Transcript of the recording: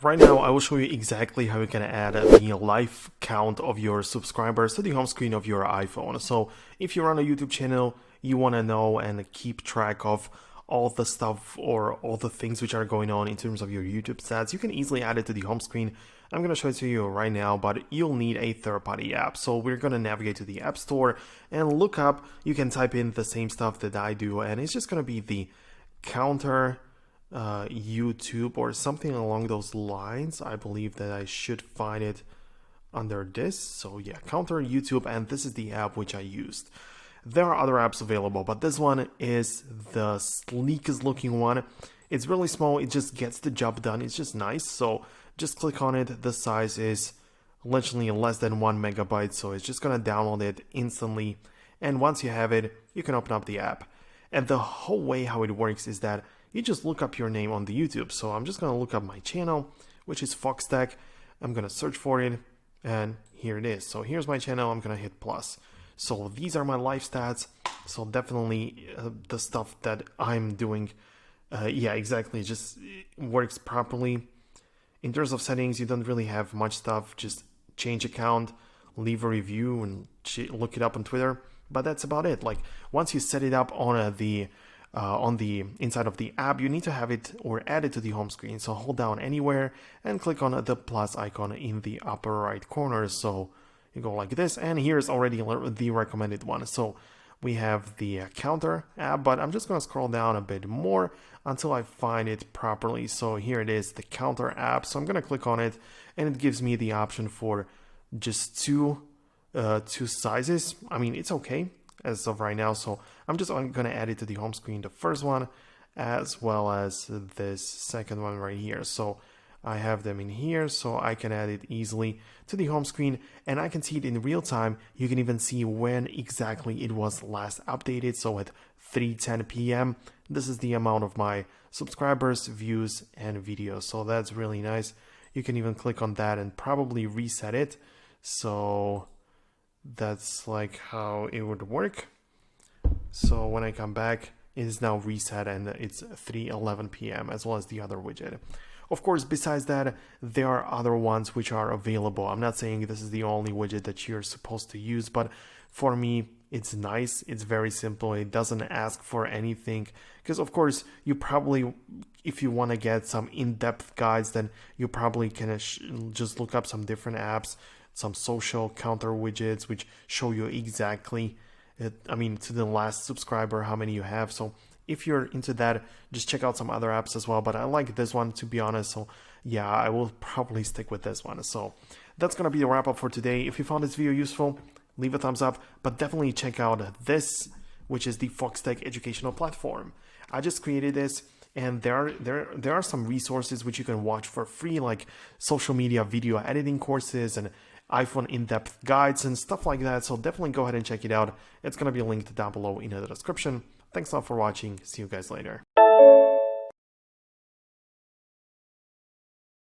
Right now, I will show you exactly how you can add the live count of your subscribers to the home screen of your iPhone. So if you're on a YouTube channel, you want to know and keep track of all the stuff or all the things which are going on in terms of your YouTube stats, you can easily add it to the home screen. I'm going to show it to you right now, but you'll need a third-party app. So we're going to navigate to the App Store and look up, you can type in the same stuff that I do, and it's just going to be the counter YouTube or something along those lines. I believe that I should find it under this. So yeah, counter YouTube, and this is the app which I used. There are other apps available, but this one is the sleekest looking one. It's really small, it just gets the job done, it's just nice. So just click on it. The size is literally less than 1 megabyte, so it's just gonna download it instantly, and once you have it, you can open up the app. And the whole way how it works is that you just look up your name on the YouTube. So I'm just gonna look up my channel, which is Foxtecc. I'm gonna search for it, and here it is. So here's my channel, I'm gonna hit plus. So these are my live stats. So definitely the stuff that I'm doing, yeah, exactly, it just works properly. In terms of settings, you don't really have much stuff. Just change account, leave a review, and look it up on Twitter. But that's about it. Like once you set it up on the inside of the app, you need to have it or add it to the home screen. So hold down anywhere and click on the plus icon in the upper right corner. So you go like this, and here's already the recommended one. So we have the counter app, but I'm just going to scroll down a bit more until I find it properly. So here it is, the counter app. So I'm going to click on it, and it gives me the option for just two sizes. I mean, it's okay as of right now, so I'm going to add it to the home screen, the first one as well as this second one right here. So I have them in here, so I can add it easily to the home screen, and I can see it in real time. You can even see when exactly it was last updated. So at 3:10 p.m. this is the amount of my subscribers, views, and videos. So that's really nice. You can even click on that and probably reset it. So that's like how it would work. So when I come back, it is now reset, and it's 3:11 p.m. as well as the other widget. Of course, besides that, there are other ones which are available. I'm not saying this is the only widget that you're supposed to use, but for me, it's nice. It's very simple. It doesn't ask for anything, because of course, you probably, if you want to get some in-depth guides, then you probably can just look up some different apps, some social counter widgets which show you exactly, I mean, to the last subscriber how many you have. So if you're into that, just check out some other apps as well, but I like this one, to be honest. So yeah, I will probably stick with this one. So that's gonna be the wrap up for today. If you found this video useful, leave a thumbs up, but definitely check out this, which is the Foxtecc educational platform. I just created this, and there are some resources which you can watch for free, like social media video editing courses and iPhone in-depth guides and stuff like that. So definitely go ahead and check it out. It's going to be linked down below in the description. Thanks a lot for watching. See you guys later.